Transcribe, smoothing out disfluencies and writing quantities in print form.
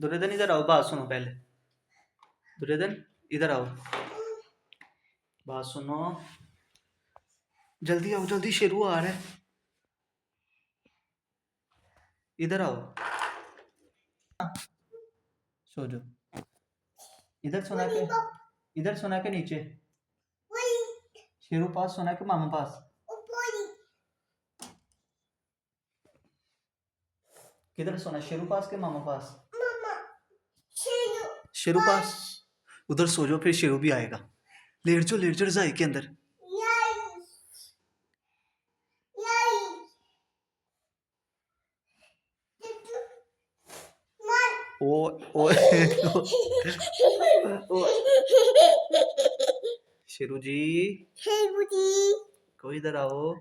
दुर्योधन इधर आओ, बात सुनो पहले। दुर्योधन इधर आओ, बात सुनो। जल्दी आओ, जल्दी, शेरू आ रहा है। इधर आओ, सो जाओ। इधर सोना के, इधर सोना के नीचे। शेरू पास, सोना के मामा पास। किधर सोना, शेरू पास के मामा पास? शेरू पास। उधर सो जाओ, फिर शेरू भी आएगा। लेट जाओ, लेट जाओ रजाई के अंदर। ओ ओ ओ शेरू जी, कोई इधर आओ।